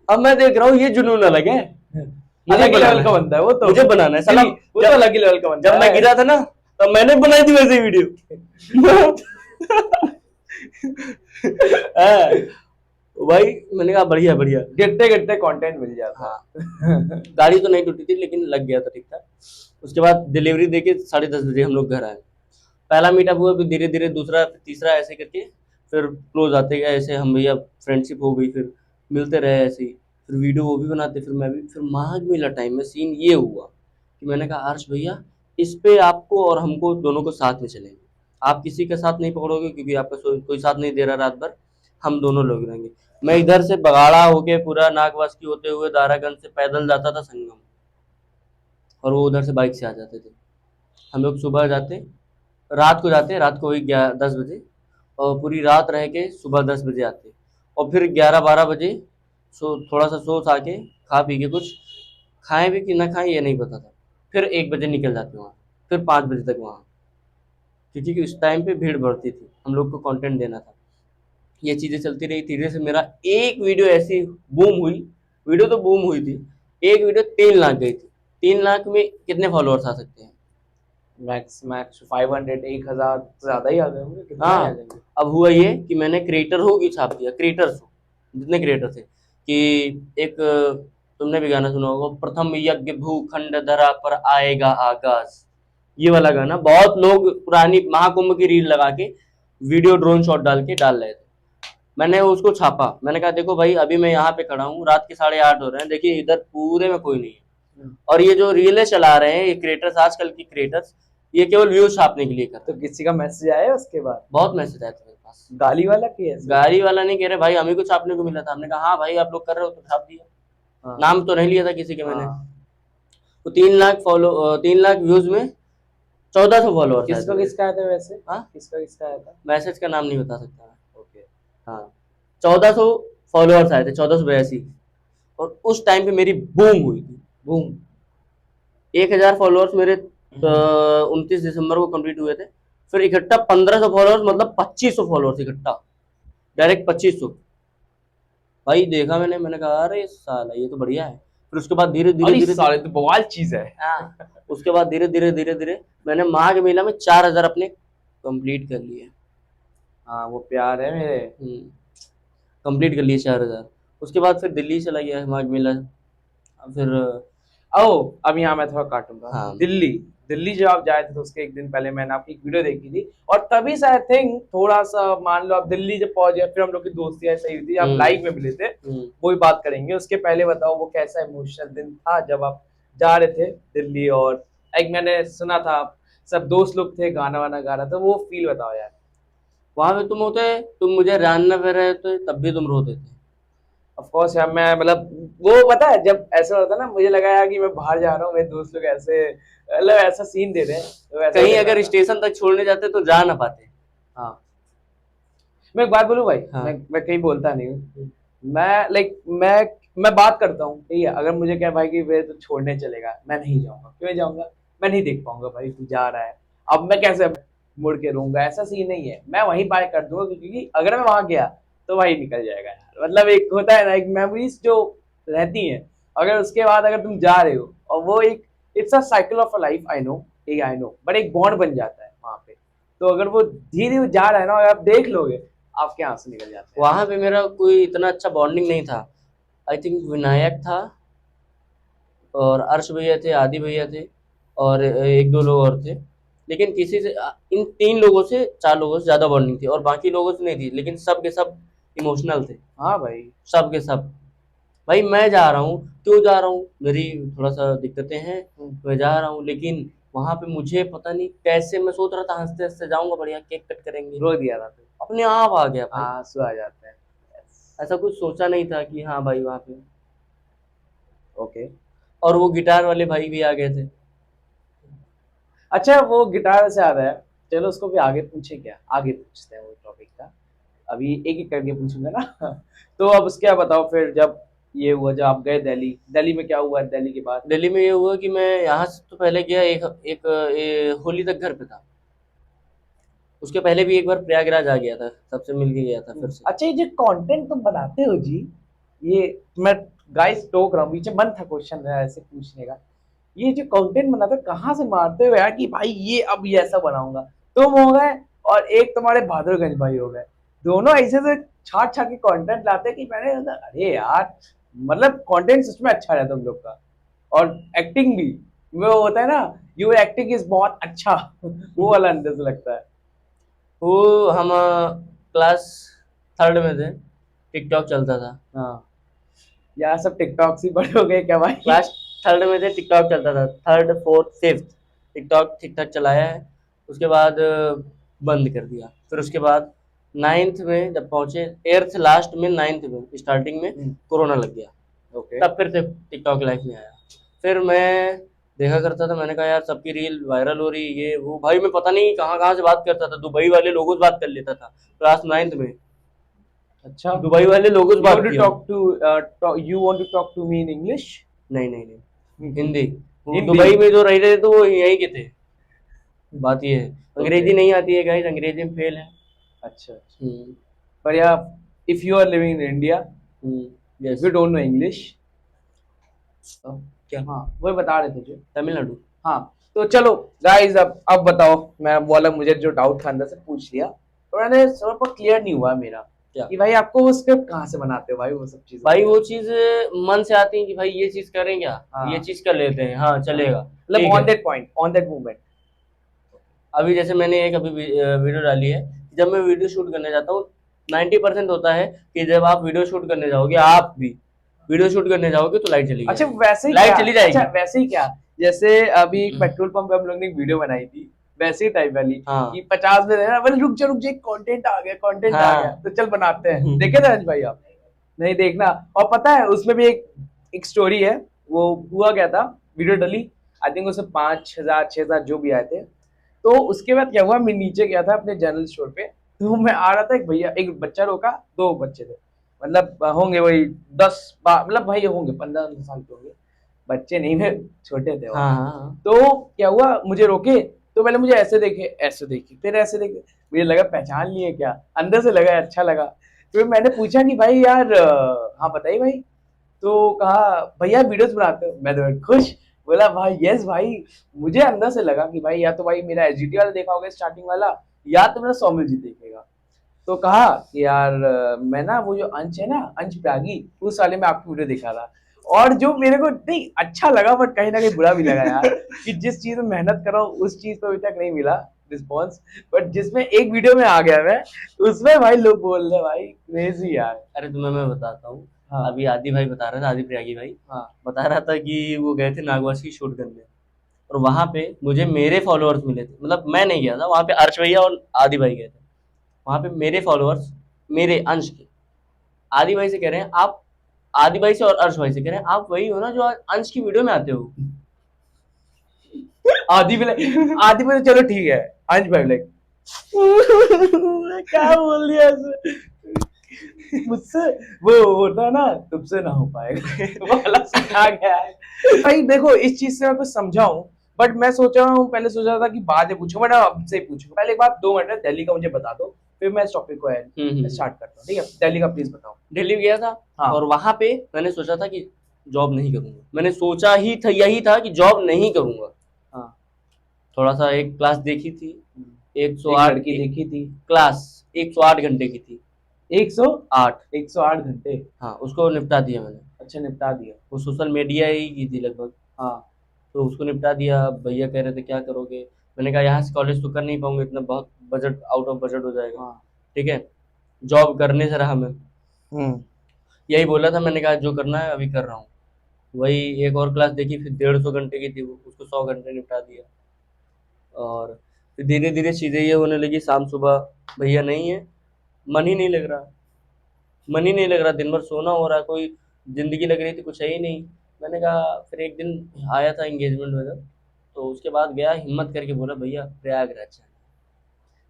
अब मैं देख रहा हूँ ये जुनून अलग है, अलग लेवल का बंदा है वो तो, मुझे बनाना है साला। वो तो अलग ही लेवल का बंदा जब मैं है। गिरा था ना, तब मैंने बनाई थी वैसे वीडियो। भाई मैंने कहा बढ़िया बढ़िया। गिरते गिरते कंटेंट मिल जाता हाँ गाड़ी तो नहीं टूटी थी लेकिन लग गया था ठीक ठाक। उसके बाद डिलीवरी देके 10:30 बजे हम लोग घर आए। पहला मीटअप हुआ, फिर धीरे धीरे दूसरा, फिर तीसरा, ऐसे करके फिर क्लोज आते गए। ऐसे हम भैया फ्रेंडशिप हो गई, फिर मिलते रहे ऐसे ही। फिर वीडियो वो भी बनाते, फिर मैं भी। फिर माघ मेला टाइम में सीन ये हुआ कि मैंने कहा हर्ष भैया इस पे आपको और हमको दोनों को साथ में चलेंगे, आप किसी का साथ नहीं पकड़ोगे क्योंकि आपका कोई साथ नहीं दे रहा रात भर, हम दोनों लोग रहेंगे। मैं इधर से बगाड़ा होके पूरा नागवासकी होते हुए दारागंज से पैदल जाता था संगम, और वो उधर से बाइक से आ जाते थे। हम लोग सुबह जाते, रात को जाते, रात को वही 10 बजे, और पूरी रात रह के सुबह 10 बजे आते। और फिर 11-12 बजे थोड़ा सा सो सा के खा पी के, कुछ खाएं भी कि ना खाएं ये नहीं पता था, फिर 1 बजे निकल जाते वहाँ, फिर 5 बजे तक वहाँ, क्योंकि उस टाइम पे भीड़ बढ़ती थी, हम लोग को कंटेंट देना था। ये चीज़ें चलती रही। धीरे से मेरा एक वीडियो ऐसी बूम हुई, वीडियो तो बूम हुई थी, एक वीडियो 3 लाख गई थी। 3 लाख में कितने फॉलोअर्स आ सकते हैं? मैक्स मैक्स 500 1000 ज्यादा ही आ गए होंगे, कितना ही आ हाँ। जाएंगे। अब हुआ ये कि मैंने क्रिएटर हो की छाप दिया, क्रिएटर्स हो, जितने क्रिएटर थे, कि एक तुमने भी गाना सुना होगा, प्रथम यज्ञ भूखंड धरा पर आएगा आकाश, ये वाला गाना बहुत लोग पुरानी महाकुंभ की रील लगा के वीडियो ड्रोन शॉट डाल के डाल रहे थे। मैंने उसको छापा, मैंने कहा देखो भाई अभी मैं यहाँ पे खड़ा हूँ, रात के 8:30 हो रहे हैं, देखिए इधर पूरे में कोई नहीं है, और ये जो रीलें चला रहे हैं ये क्रिएटर्स, आजकल की क्रिएटर्स, ये केवल व्यूज छापने के लिए कर रहे तो हैं। किसी का मैसेज आया उसके बाद? बहुत मैसेज आए थे मेरे पास। गाली वाला की ऐसे? गाड़ी वाला नहीं कह रहे भाई हमें को छापने को मिला था। हमने कहा हाँ भाई आप लोग कर रहे हो तो छाप दिया, हाँ, नाम तो नहीं लिया था किसी के मैंने। हाँ। तो 3 लाख व्यूज में 1400 फॉलोअर्स आए किसका थे। किसका आया था वैसे? हाँ किसका आया था? मैसेज का नाम नहीं बता सकता मैं। ओके। हाँ 1400 फॉलोअर्स आए थे, 1482। और उस टाइम पे मेरी बूम हुई थी, बूम। 1000 फॉलोअर्स मेरे 29 दिसंबर को कंप्लीट हुए थे। फिर इकट्ठा 1500 फॉलोअर्स, मतलब 2500 फॉलोअर्स इकट्ठा, डायरेक्ट 2500। भाई देखा मैंने कहा अरे साला ये तो बढ़िया है। फिर उसके बाद धीरे धीरे अरे धीरे साले तो बवाल चीज है। हाँ, उसके बाद धीरे धीरे धीरे धीरे मैंने माघ मेला में 4000 अपने कंप्लीट कर लिए। हाँ वो प्यार है मेरे। कंप्लीट कर लिए 4000। उसके बाद फिर दिल्ली चला गया माघ मेला। फिर ओ अब यहाँ मैं थोड़ा काटूंगा। हाँ। दिल्ली, दिल्ली जब आप जाए थे तो उसके एक दिन पहले मैंने आपकी एक वीडियो देखी थी, और तभी से आई थिंक थोड़ा सा मान लो आप दिल्ली जब पहुंच गए, फिर हम लोग की दोस्ती ऐसे हुई थी, आप लाइव में मिले थे, वो भी बात करेंगे। उसके पहले बताओ वो कैसा इमोशनल दिन था जब आप जा रहे थे दिल्ली, और एक मैंने सुना था सब दोस्त लोग थे, गाना वाना गा रहा था, वो फील बताओ यार। वहां पे तुम होते, तुम मुझे जानना फिर रहे थे तब भी तुम रोते थे। ऑफ कोर्स यार, मैं मतलब वो पता है जब ऐसा होता है ना, मुझे लगा यार कि मैं बाहर जा रहा हूँ, मेरे दोस्त लोग ऐसे मतलब ऐसा सीन दे रहे हैं, तो वैसा कहीं लग अगर रहा था। स्टेशन तक छोड़ने जाते तो जा ना पाते। हाँ मैं एक बात बोलूं भाई, हाँ। मैं कहीं बोलता नहीं हूँ, मैं लाइक मैं बात करता हूँ, ठीक है, अगर मुझे क्या भाई कि वे तो छोड़ने चलेगा, मैं नहीं जाऊंगा, क्यों नहीं जाऊंगा, मैं नहीं देख पाऊंगा भाई तू जा रहा है, अब मैं कैसे मुड़ के रहूंगा, ऐसा सीन नहीं है, मैं वहीं बाय कर दूंगा, क्योंकि अगर मैं वहां गया तो वही निकल जाएगा यार, मतलब एक होता है ना एक मेमोरीज जो रहती हैं, अगर उसके बाद अगर तुम जा रहे हो और वो एक it's a cycle of a life, I know but एक बॉन्ड बन जाता है वहां पे, तो अगर वो धीरे धीरे जा रहा है ना, और आप देख लोगे आपके आंसू निकल जाते हैं। वहां पे मेरा कोई इतना अच्छा बॉन्डिंग नहीं था। आई थिंक विनायक था, और अर्श भैया थे, आदि भैया थे, और एक दो लोग और थे। लेकिन किसी से, इन 3 लोगों से 4 लोगों से ज्यादा बॉन्डिंग थी, और बाकी लोगों से नहीं थी। लेकिन सब के सब इमोशनल थे, हाँ भाई। सब के सब। भाई मैं जा रहा हूँ, क्यों जा रहा हूँ, मेरी थोड़ा सा दिक्कतें हैं, मैं जा रहा हूँ, लेकिन वहां पे मुझे पता नहीं कैसे, मैं सोच रहा था हंसते हंसते जाऊंगा, बढ़िया केक कट करेंगे, रो दिया था फिर? अपने आप आ गया भाई। आंसू आ जाते हैं। ऐसा कुछ सोचा नहीं था कि हाँ भाई वहां पे। ओके। और वो गिटार वाले भाई भी आ गए थे। अच्छा वो गिटार से आ रहा है, चलो उसको भी आगे पूछे, क्या आगे पूछते हैं वो टॉपिक का, अभी एक एक करके पूछूंगा ना तो अब उसके बाद बताओ, फिर जब ये हुआ, जब आप गए दिल्ली, दिल्ली में क्या हुआ दिल्ली के बाद? दिल्ली में ये हुआ कि मैं यहाँ से तो पहले गया, होली तक घर पे था। उसके पहले भी एक बार प्रयागराज आ गया था, सबसे मिल के गया था फिर से। अच्छा ये जो कंटेंट तुम बनाते हो जी, ये मैं गाइस टोक रहा हूँ, पीछे मन था क्वेश्चन है ऐसे पूछने का, ये जो कंटेंट बनाते हो कहाँ से मारते हो यार कि भाई ये अब ये ऐसा बनाऊंगा? तुम हो गए और एक तुम्हारे बहादुरगंज भाई हो गए, दोनों ऐसे से छाट छाट के कंटेंट लाते कि मैंने अरे यार मतलब कंटेंट सच में अच्छा रहता है तुम लोग का, और एक्टिंग भी वो होता है ना, योर एक्टिंग इज बहुत अच्छा वो वाला अंदर से लगता है। वो हम क्लास थर्ड में थे, टिकटॉक चलता था। हाँ यार सब टिकटॉक से बड़े हो गए क्या भाई? क्लास थर्ड में थे, टिकटॉक चलता था, थर्ड फोर्थ फिफ्थ टिकटॉक ठीक ठाक चलाया है। उसके बाद बंद कर दिया। फिर उसके बाद नाइन्थ में जब पहुंचे, एट्थ लास्ट में, नाइन्थ में स्टार्टिंग में कोरोना लग गया। ओके तब फिर से टिकटॉक लाइफ में आया। फिर मैं देखा करता था, मैंने कहा यार सबकी रील वायरल हो रही है, ये वो, भाई मैं पता नहीं कहाँ कहाँ से बात करता था, दुबई वाले लोगों से बात कर लेता था क्लास नाइन्थ में। अच्छा, दुबई वाले लोगों से you बात want to किया। talk to you want to talk to me in English? नहीं नहीं नहीं, हिंदी। वो हिंदी। दुबई में जो रह रहे थे तो वो यहीं के थे। बात ये है, अंग्रेजी नहीं आती है गाइस, अंग्रेजी में फेल है। अच्छा अच्छा, पर यार if you are living in India, yes. if you don't know English, क्या? हाँ वही बता रहे थे जो। तमिलनाडु। हाँ तो चलो गाइस, अब बताओ, मैं बोला मुझे जो डाउट था अंदर से पूछ लिया, तो मैंने सब पर क्लियर नहीं हुआ मेरा क्या? कि भाई आपको वो स्क्रिप्ट कहाँ से बनाते हो भाई, वो सब चीजें भाई वो चीज मन से आती है कि भाई ये चीज करें क्या, हाँ। ये चीज कर लेते हैं, हाँ चलेगा, मतलब ठीक ऑन है। That point, on that moment. अभी जैसे मैंने एक अभी वीडियो डाली है, जब मैं वीडियो शूट करने जाता हूँ 90% होता है कि जब आप वीडियो शूट करने जाओगे, आप भी वीडियो शूट करने जाओगे तो लाइट चली अच्छा जाएगी। वैसे ही लाइट क्या? चली जाएगी। अच्छा वैसे ही क्या, जैसे अभी एक पेट्रोल पंप पे हम लोग ने एक वीडियो बनाई थी, वैसे ही टाइप वाली हाँ कि 50 में देना, बोले रुक जा कंटेंट आ गया, कंटेंट आ हाँ। गया, तो चल बनाते हैं। देखे थे आज भाई आप? नहीं देखना। और पता है उसमें भी एक स्टोरी है, वो हुआ क्या था, वीडियो डली, आई थिंक उसमें 5,000 6,000 जो भी आए थे। तो उसके बाद क्या हुआ, मैं नीचे गया था अपने जनरल स्टोर पे, तो मैं आ रहा था, एक भैया, एक बच्चा रोका, दो बच्चे थे, मतलब होंगे वही 10 मतलब भाई होंगे 15 साल के होंगे, बच्चे नहीं थे, छोटे थे वो। हाँ हाँ। तो क्या हुआ, मुझे रोके, तो पहले मुझे ऐसे देखे फिर ऐसे देखे, मुझे लगा पहचान लिए क्या, अंदर से लगा अच्छा लगा। फिर मैंने पूछा कि भाई यार हाँ बताइए भाई, तो कहा भैया वीडियोस बनाते हो, मैं तो खुश, बोला भाई यस भाई। मुझे अंदर से लगा कि भाई या तो भाई मेरा एसजीटी वाला देखा होगा स्टार्टिंग वाला, या तो मेरा सौमिल जी देखेगा। तो कहा कि यार मैं ना वो जो अंश है ना, अंश त्यागी, उस वाले में आपकी वीडियो देखा था, और जो मेरे को नहीं अच्छा लगा, बट कहीं ना कहीं बुरा भी लगा यार कि जिस चीज में मेहनत कर रहा हूँ उस चीज पे अभी तक नहीं मिला रिस्पॉन्स, बट जिसमें एक वीडियो में आ गया मैं, उसमें भाई लोग बोल रहे भाई क्रेजी यार। अरे तुम्हें मैं बताता हूँ। हाँ अभी आदि भाई बता रहा था, आदि प्रयागी भाई हाँ बता रहा था कि वो गए थे नागवास की शूट करने, और वहां पे मुझे मेरे फॉलोअर्स मिले थे, मतलब मैं नहीं गया था वहां पे, अर्श भैया और आदि भाई गए थे। वहां पे मेरे फॉलोअर्स, मेरे अंश के, आदि भाई से कह रहे हैं आप, आदि भाई से और अर्श भाई से कह रहे हैं आप वही हो ना जो अंश की वीडियो में आते हो। आदि भी आदि में तो चलो ठीक है, अंश भाई लाइक क्या बोल दिया ऐसे? मुझसे वो होता है ना, तुमसे ना हो पाएगा वो वाला सिखा गया है भाई। देखो इस चीज से मैं कुछ समझाऊं, बट मैं सोच रहा हूँ, पहले सोचा था कि बाद में पूछूं, बट अब से पूछूं। पहले एक बात, 2 मिनट दिल्ली का मुझे बता दो, फिर मैं इस टॉपिक को स्टार्ट करता हूँ, ठीक है? दिल्ली का प्लीज बताओ। दिल्ली गया था, हाँ। और वहां पे मैंने सोचा था कि जॉब नहीं करूंगा, मैंने सोचा ही था, यही था कि जॉब नहीं करूंगा। हाँ थोड़ा सा एक क्लास देखी थी, एक 108 लड़की देखी थी, क्लास 108 घंटे की थी। 108 108 घंटे? हाँ उसको निपटा दिया मैंने। अच्छा निपटा दिया। वो सोशल मीडिया ही की थी लगभग। हाँ तो उसको निपटा दिया। भैया कह रहे थे क्या करोगे, मैंने कहा यहाँ से कॉलेज तो कर नहीं पाऊंगा, इतना बहुत बजट, आउट ऑफ बजट हो जाएगा। हाँ। ठीक है, जॉब करने से रहा मैं, यही बोला था मैंने, कहा जो करना है अभी कर रहा हूँ। वही एक और क्लास देखी, फिर 150 घंटे की थी वो, उसको 100 घंटे निपटा दिया। और फिर धीरे धीरे चीज़ें ये होने लगी, शाम सुबह भैया नहीं है, मन ही नहीं लग रहा, मन ही नहीं लग रहा, दिन भर सोना हो रहा, कोई जिंदगी लग रही थी, कुछ है ही नहीं। मैंने कहा, फिर एक दिन आया था एंगेजमेंट में जब, तो उसके बाद गया, हिम्मत करके बोला भैया प्रयागराज जाना,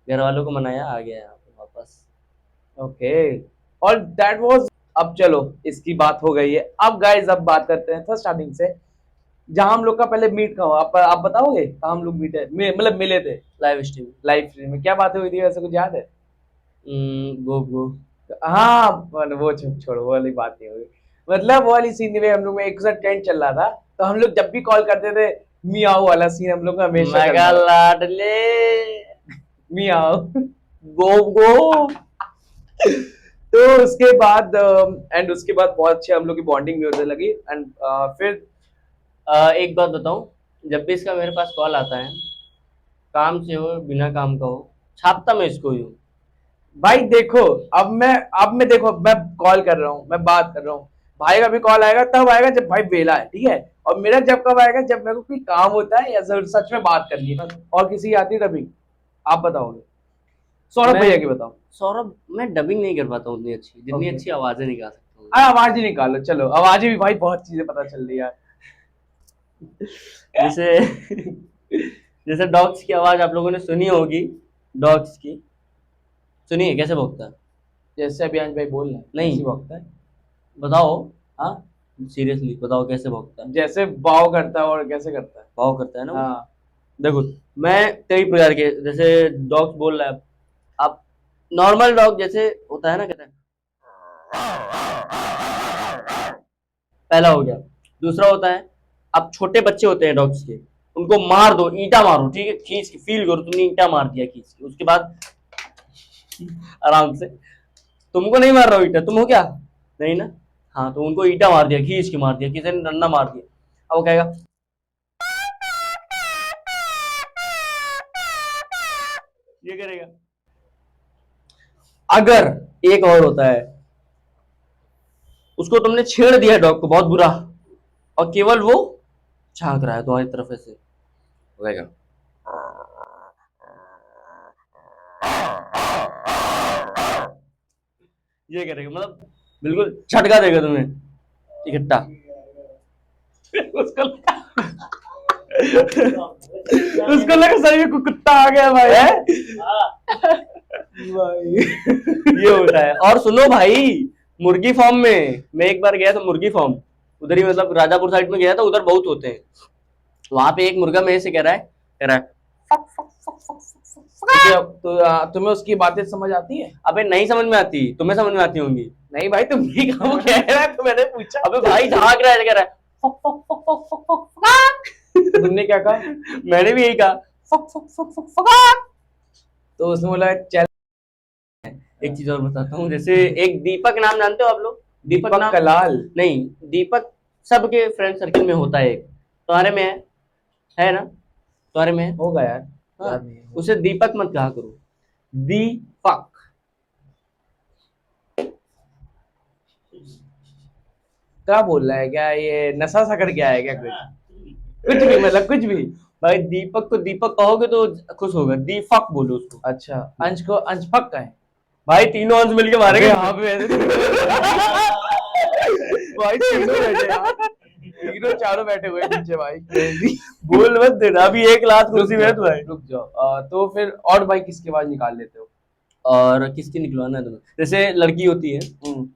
घर वालों को मनाया, आ गया यहाँ पे वापस। ओके, और दैट वाज, अब चलो इसकी बात हो गई है, अब गाइस अब बात करते हैं था स्टार्टिंग से, जहां हम लोग का पहले मीट कहाँ हुआ, आप बताओगे कहाँ हम लोग मीटे, मतलब मिले थे? Live stream. लाइव स्ट्रीम में क्या बातें हुई थी वैसे, कुछ याद है? गो गो। हाँ वो छोड़ो, वो वाली बात नहीं हुई, मतलब वो वाली सीन में हम लोग में एक साथ टेंट चल रहा था, तो हम लोग जब भी कॉल करते थे, मियाओ वाला सीन हम लोग का हमेशा चलता मगा था। लाडले, मियाओ गो गो। तो उसके बाद एंड उसके बाद बहुत अच्छी हम लोग की बॉन्डिंग भी होने लगी एंड फिर एक बात बताऊं, जब भी इसका मेरे पास कॉल आता है, काम से हो बिना काम का हो, छापता मैं इसको ही हूँ। भाई देखो, अब मैं देखो, मैं कॉल कर रहा हूँ, मैं बात कर रहा हूँ, भाई का भी कॉल आएगा तब आएगा जब भाई वेला है, ठीक है। और मेरा जब कब आएगा, जब मेरे को कोई काम होता है या सच में बात करनी है और किसी की आती है तभी। आप बताओगे? सौरभ मैं भैया की बताओ। सौरभ, मैं डबिंग नहीं कर पाता हूँ उतनी अच्छी, जितनी Okay. अच्छी आवाजें निकाल सकता हूँ। अरे आवाज ही निकालो, चलो आवाजें भी भाई बहुत चीजें पता चल रही है यार। जैसे जैसे डॉग्स की आवाज आप लोगों ने सुनी होगी, डॉग्स की सुनिए कैसे भौंकता है। जैसे अभियांश भाई बोल रहे हैं नहीं। ऐसे ही भौंकता है। बताओ, हाँ सीरियसली बताओ कैसे भौंकता है। जैसे बाव करता है और कैसे करता है। भाव करता है ना वो। हाँ। देखो, मैं कई प्रकार के, जैसे डॉग्स बोल रहा है, आप नॉर्मल डॉग जैसे होता है ना, कहते हैं पहला हो गया। दूसरा होता है, अब छोटे बच्चे होते हैं डॉग्स के, उनको मार दो, ईंटा मारो, ठीक है, खींच के फील करो तुमने ईंटा मार दिया खींच के, उसके बाद आराम से, तुमको नहीं मार रहा हो ईंटा, तुम हो क्या, नहीं ना, हाँ तो उनको ईंटा मार दिया, खींच के मार दिया, किसी ने डंडा मार दिया, अब वो कहेगा ये करेगा। अगर एक और होता है, उसको तुमने छेड़ दिया डॉग को बहुत बुरा, और केवल वो झांक रहा है तुम्हारी तरफ ऐसे, हो जाएगा ये करेगा, मतलब बिल्कुल झटका देगा तुम्हें इकट्ठा। उसको उसको लगा सही में कुत्ता आ गया भाई। भाई ये होता है। और सुनो भाई, मुर्गी फार्म में मैं एक बार गया था, मुर्गी फार्म उधर ही, मतलब राजापुर साइड में गया था, उधर बहुत होते हैं। वहां पे एक मुर्गा मेरे से कह रहा है तुम्हें उसकी बातें समझ आती है? अबे नहीं समझ में आती, तुम्हें समझ में आती होंगी। नहीं भाई, तुम ही कहो कह रहा है तो मैंने पूछा। अबे भाई झांक रहा है, कह रहा है तुमने क्या कहा? मैंने भी यही कहा। तो उसने बोला चल। एक चीज और बताता हूँ, जैसे एक दीपक नाम जानते हो आप लोग? दीपक नाम कलाल। नहीं, दीपक सबके फ्रेंड सर्कल में होता है एक, तुम्हारे में है ना, तुम्हारे में है? होगा यार। हाँ, याद नहीं है। उसे दीपक मत कहा करो, दीपक। क्या बोल रहा है? क्या ये नशा सा कर गया है क्या? कुछ भी मतलब कुछ भी। भाई दीपक को दीपक कहोगे तो खुश होगा, दीपक बोलो उसको। अच्छा, अंश को अंश पक का है भाई तीनों अंश मिलके मारेंगे। यहाँ पे भाई तीनों बैठे यार, तीनों चारों बैठे हुए हैं नीचे भाई। बोल मत देना, अभी 1 लाख कुर्सी में भाई। रुक जाओ। तो फिर और भाई किसकी आवाज निकाल लेते हो? और किसकी निकलवाना है तुम्हें? जैसे लड़की होती है,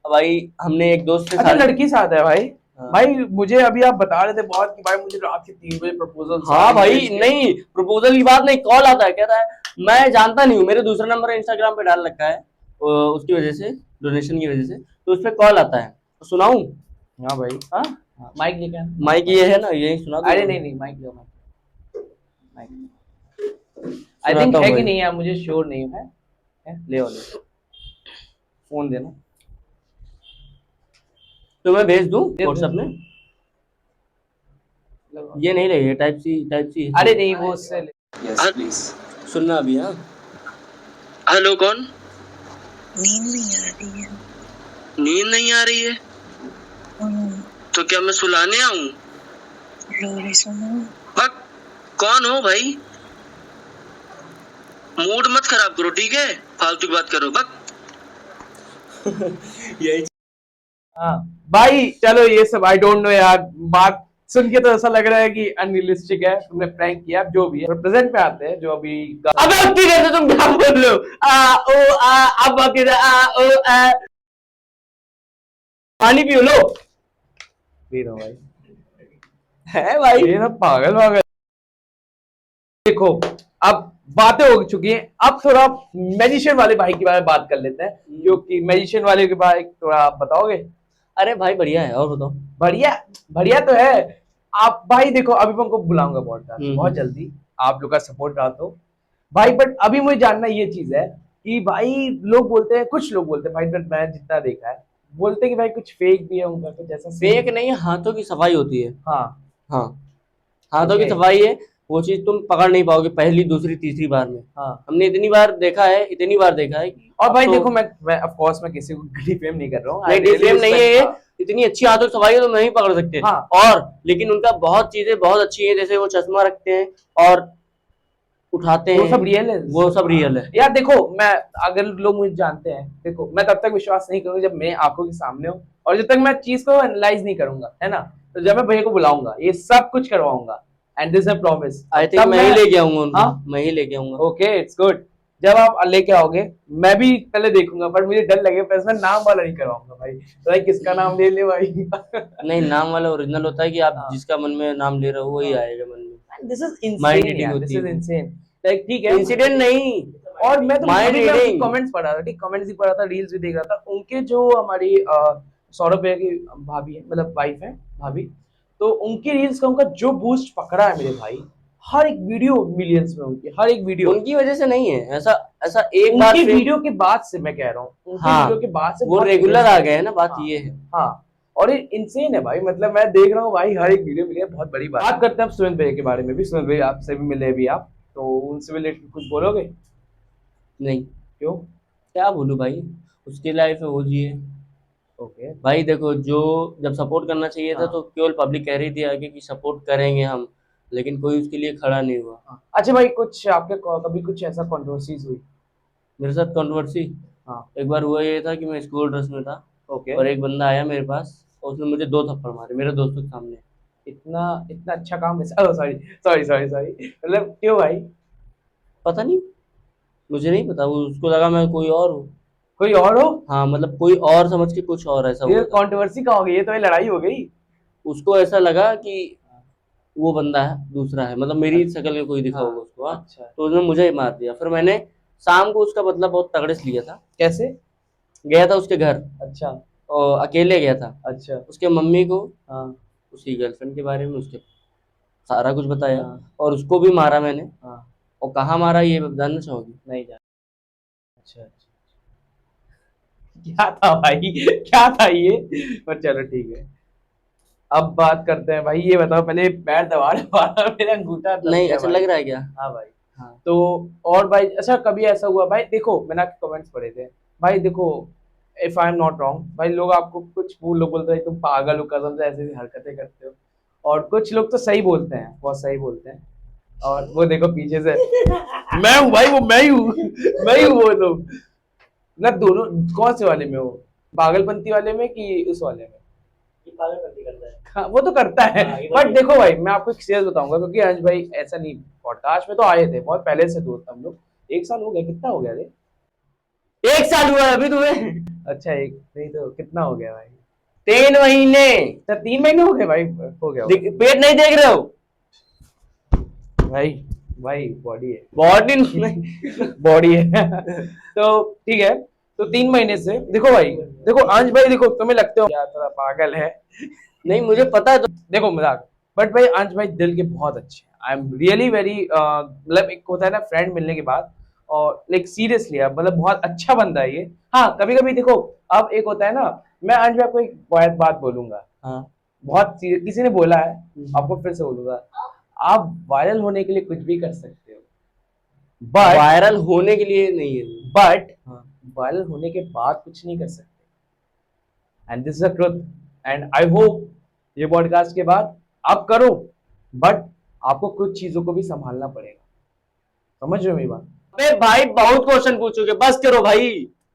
भाई हमने एक दोस्त से अच्छा, लड़की साथ है भाई। हाँ। भाई मुझे अभी आप बता रहे थे बहुत कि भाई मुझे रात के 3 बजे प्रपोजल। हाँ भाई, नहीं प्रपोजल की बात नहीं, कॉल आता है, कहता है मैं जानता नहीं हूँ, मेरे दूसरा नंबर इंस्टाग्राम पे डाल रखा है उसकी वजह से, डोनेशन की वजह से, तो उस पर कॉल आता है, तो सुनाऊं? हाँ भाई। हाँ, माइक लेके आना। माइक ये है ना, यही सुना दो। अरे नहीं माइक लो, माइक। आई थिंक है कि नहीं यार, मुझे श्योर नहीं है। ले आओ, ले फोन देना। तो मैं भेज दूं दे व्हाट्सएप में? ये नहीं लगेगा, टाइप सी। अरे नहीं, वो उससे यस प्लीज सुनना अभी। हाँ हेलो, कौन? नींद नहीं आ रही है। नींद नहीं आ रही है? तो क्या मैं सुलाने आऊं? लोरी सुनो। बक, कौन हो भाई? मूड मत खराब करो, ठीक है, फालतू की बात करो, बक। यही। हाँ भाई चलो, ये सब आई डोंट नो यार, बात सुन के तो ऐसा लग रहा है कि अनरियलिस्टिक है, तुमने प्रैंक किया, जो भी है। प्रेजेंट पे आते हैं जो अभी। अबे उतनी देर से तुम क्या बोल रहे हो? आ ओ आ, अब बाकी आ ओ आ। पानी पियो लो। पी रहा हूं भाई। है भाई, ये सब पागल पागल। देखो, अब बातें हो चुकी हैं, अब थोड़ा मैजिशियन वाले भाई के बारे में बात कर लेते हैं, जो कि मैजिशियन वाले के बारे में थोड़ा आप बताओगे? अरे भाई बढ़िया है, और बताओ। बढ़िया, बढ़िया तो है। आप भाई देखो, अभी मैं उनको बुलाऊंगा पॉडकास्ट बहुत जल्दी, आप लोग का सपोर्ट रहा तो भाई। बट अभी मुझे जानना ये चीज है कि भाई लोग बोलते हैं, कुछ लोग बोलते हैं भाई, but मैं जितना देखा है बोलते हैं कि भाई कुछ फेक भी है उनका, कुछ ऐसा फेक नहीं, हाथों की सफाई होती है। हाँ हाँ, हाथों की Okay. सफाई है। वो चीज तुम पकड़ नहीं पाओगे पहली दूसरी तीसरी बार में। हाँ। हमने इतनी बार देखा है, इतनी बार देखा है कि और अब भाई तो देखो, मैं ऑफ कोर्स मैं किसी को डिफेम नहीं कर रहा हूँ, I नहीं, really डिफेम नहीं है ये। respect- इतनी अच्छी हाथों की सफाई है तो नहीं पकड़ सकते। हाँ। और लेकिन उनका बहुत चीजें बहुत अच्छी है, जैसे वो चश्मा रखते हैं और उठाते वो हैं, सब रियल है, वो सब रियल है। यार देखो, मैं अगर लोग मुझे जानते हैं, देखो मैं तब तक विश्वास नहीं करूंगा जब मैं आंखों के सामने हूँ, और जब तक मैं चीज को एनालाइज नहीं करूंगा, है ना। तो जब मैं भैया को बुलाऊंगा, ये सब कुछ करवाऊंगा, and this I promise. I think मैं ही लेके आऊंगा उनको। हाँ? मैं ही लेके आऊंगा। Okay, it's good. जब आप लेके आओगे मैं भी पहले देखूंगा, पर मुझे डर लगेगा, पर इसमें नाम वाला नहीं करवाऊंगा भाई, तो भाई किसका नाम ले ले भाई। नहीं, नाम वाला ओरिजिनल होता है कि आप हाँ। जिसका मन में नाम ले रहे हो वही हाँ। आएगा मन में। This is mind insane reading यार, दिस होती इज है। इनसेन। लाइक ठीक है, इंसिडेंट नहीं, और मैं तो माइंड अभी मैं उसकी रीडिंग। कमेंट्स पढ़ रहा था, ठीक, कमेंट्स भी पढ़ रहा था, रील्स भी देख रहा था, उनके जो हमारी सौरभ भैया की भाभी है, मतलब वाइफ है, भाभी, तो उनकी रील्स का उनका जो बूस्ट पकड़ा है मेरे भाई, हर एक वीडियो मिलियंस में, उनकी हर एक वीडियो, उनकी वजह से नहीं है ऐसा। ऐसा एक बार उनकी से वीडियो के बाद से मैं कह रहा हूँ, उनकी हाँ, वीडियो के बाद से वो बहुत रेगुलर millions आ में- गए हैं ना, बात हाँ, ये है। हाँ। और ये इंसेन है भाई, मतलब मैं देख रहा हूँ भाई, हर एक वीडियो मिली है, बहुत बड़ी बात करते हैं अब सुमित भैया के बारे में भी। सुमित भैया आपसे भी मिले भी आप, तो उनसे रिलेटेड कुछ बोलोगे? नहीं, क्यों? क्या बोलूं भाई, उसकी लाइफ है वो जिए। ओके। भाई देखो, जो जब सपोर्ट करना चाहिए था हाँ। तो केवल पब्लिक कह रही थी आगे कि सपोर्ट करेंगे हम, लेकिन कोई उसके लिए खड़ा नहीं हुआ। हाँ। अच्छा भाई, कुछ आपके कभी कुछ ऐसा कंट्रोवर्सीज हुई? मेरे साथ कंट्रोवर्सी हाँ। एक बार हुआ, ये था कि मैं स्कूल ड्रेस में था ओके। और एक बंदा आया मेरे पास और उसने मुझे 2 थप्पड़ मारे मेरे दोस्तों के सामने। इतना इतना अच्छा काम वैसे, oh sorry sorry sorry sorry, मतलब क्यों भाई? पता नहीं, मुझे नहीं पता, वो उसको लगा मैं कोई और हूँ। कोई और हो? हाँ, मतलब कोई और समझ के कुछ और ऐसा ये हुआ था। कंट्रोवर्सी कहाँ हो गई, ये तो ये लड़ाई हो गई। उसको ऐसा लगा कि वो बंदा है दूसरा है, मतलब मेरी शक्ल में कोई दिखा हाँ। होगा उसको। हाँ, अच्छा। तो उसने मुझे ही मार दिया। फिर मैंने शाम को उसका बदला बहुत तगड़े से लिया था। कैसे? गया था उसके घर अच्छा। और अकेले गया था। अच्छा। उसके मम्मी को हाँ। उसकी गर्लफ्रेंड के बारे में उसके सारा कुछ बताया हाँ। और उसको भी मारा मैंने। हाँ। और कहाँ मारा ये जानना चाहोगी? नहीं जाना। अच्छा अच्छा। क्या था भाई, क्या था ये? पर चलो ठीक है, अब बात करते हैं भाई, ये बताओ पहले, पैर दबा रहा मेरा अंगूठा दब नहीं, गया ऐसा भाई। लग रहा है क्या? हाँ भाई। हाँ। तो और भाई, अच्छा कभी ऐसा हुआ भाई, देखो मैंने आपके कमेंट्स पढ़े थे भाई, देखो if I am not wrong भाई, लोग आपको कुछ लोग बोलते हैं तुम पागल हो, कसम से ऐसी ऐसी हरकतें करते हो, और कुछ लोग तो सही बोलते हैं, बहुत सही बोलते हैं, और वो देखो पीछे से मैं हूँ भाई, वो मैं ही हूँ, मैं ही हूँ वो लोग ना, दोनों कौन से वाले में हो, पागलपंती वाले में कि उस वाले में? ये पागलपंती करता है। हाँ, वो तो करता है, हाँ, ये बट बात देखो भाई मैं आपको एक चीज बताऊंगा, क्योंकि अंश भाई ऐसा नहीं, पॉडकास्ट में तो आए थे बहुत पहले से दोस्त हम लोग, 1 साल हो गया, कितना हो गया रे? 1 साल हुआ है अभी तुम्हें? अच्छा, एक नहीं तो कितना हो गया भाई? 3 महीने। अच्छा 3 महीने हो गए भाई, हो गया पेट नहीं देख रहे हो? भाई, भाई बॉडी है, बॉडी नहीं। बॉडी है। तो ठीक है, तो 3 महीने से देखो भाई, देखो अंश भाई, देखो तुम्हें लगते हो यार थोड़ा पागल है, नहीं, मुझे पता है तो। देखो मजाक, बट भाई अंश भाई दिल के बहुत अच्छे हैं, आई एम रियली वेरी, मतलब एक होता है ना फ्रेंड मिलने के बाद, और लाइक सीरियसली आप, मतलब बहुत अच्छा बंदा है ये। हाँ कभी कभी देखो, अब एक होता है ना, मैं अंश भाई आपको एक बात बोलूंगा, हाँ। बहुत किसी ने बोला है, आपको फिर से बोलूंगा, आप वायरल होने के लिए कुछ भी कर सकते हो, बट वायरल होने के लिए नहीं है। बट हाँ। वायरल होने के बाद कुछ नहीं कर सकते, and this is the truth, and I hope ये पॉडकास्ट के बाद आप करो, बट आपको कुछ चीजों को भी संभालना पड़ेगा, समझ रहे हो मेरी बात? अबे भाई, बहुत क्वेश्चन पूछोगे, बस करो भाई,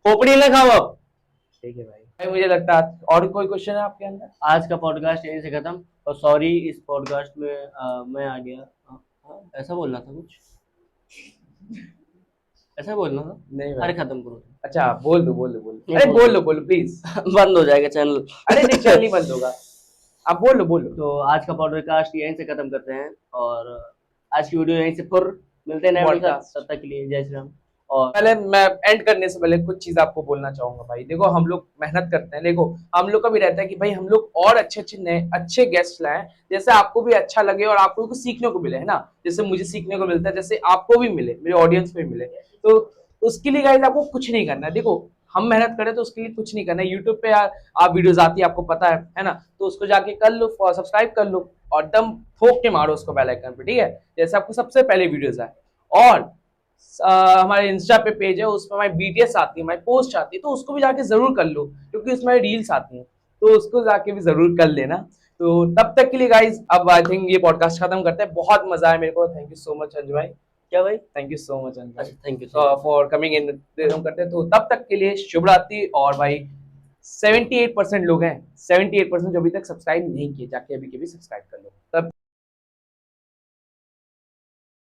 खोपड़ी ना खाओ अब। ठीक है भाई, मुझे लगता है और कोई क्वेश्चन है आपके अंदर? आज का पॉडकास्ट यहीं से खत्म। और सॉरी, इस पॉडकास्ट में मैं आ गया। ऐसा बोलना था कुछ, ऐसा बोलना था। नहीं अरे भाई, खत्म करो। अच्छा बोल दो बोल दो बोल दो, नहीं, अरे बोल बोल दो। लो बोलो प्लीज, बंद हो जाएगा चैनल। अरे नहीं चल नहीं बंद होगा, आप बोल लो बोलो। तो आज का पॉडकास्ट यहीं से खत्म करते हैं और आज की वीडियो यहीं से फिर मिलते हैं नए वीडियो के साथ। Podcast। तब तक के लिए जय श्री राम। और पहले मैं एंड करने से पहले कुछ चीज आपको बोलना चाहूंगा भाई, देखो हम लोग मेहनत करते हैं, देखो हम लोग का भी रहता है कि भाई हम लोग और अच्छे अच्छे नए अच्छे गेस्ट लाएं, जैसे आपको भी अच्छा लगे और आपको कुछ सीखने को मिले, है ना, जैसे मुझे सीखने को मिलता है, जैसे आपको भी मिले, मेरे ऑडियंस को भी मिले, तो उसके लिए गाइस आपको कुछ नहीं करना है। देखो हम मेहनत करें तो उसके लिए कुछ नहीं करना है। यूट्यूब पे यार आप वीडियोस आती है, आपको पता है ना, तो उसको जाके कर लो, सब्सक्राइब कर लो और दम ठोक के मारो उसको बेल आइकन पे, ठीक है, जैसे आपको सबसे पहले वीडियोस आए। और हमारे इंस्टा पे पेज है, उसमें हमारी बीटीएस आती है, हमारी पोस्ट आती है, तो उसको भी जाके जरूर कर लो क्योंकि उसमें रील्स आती हैं, तो उसको जाके भी जरूर कर लेना। तो तब तक के लिए गाइज अब आई थिंक ये पॉडकास्ट खत्म करते हैं। बहुत मजा आया मेरे को, thank you so much Anju भाई। क्या भाई? Thank you so much Anju भाई अच्छा, thank you. For coming in करते हैं। तो तब तक के लिए शुभ रात्रि। और भाई 78% लोग हैं, 78% जो अभी तक सब्सक्राइब नहीं किए, जाके अभी के भी सब्सक्राइब कर लो। तब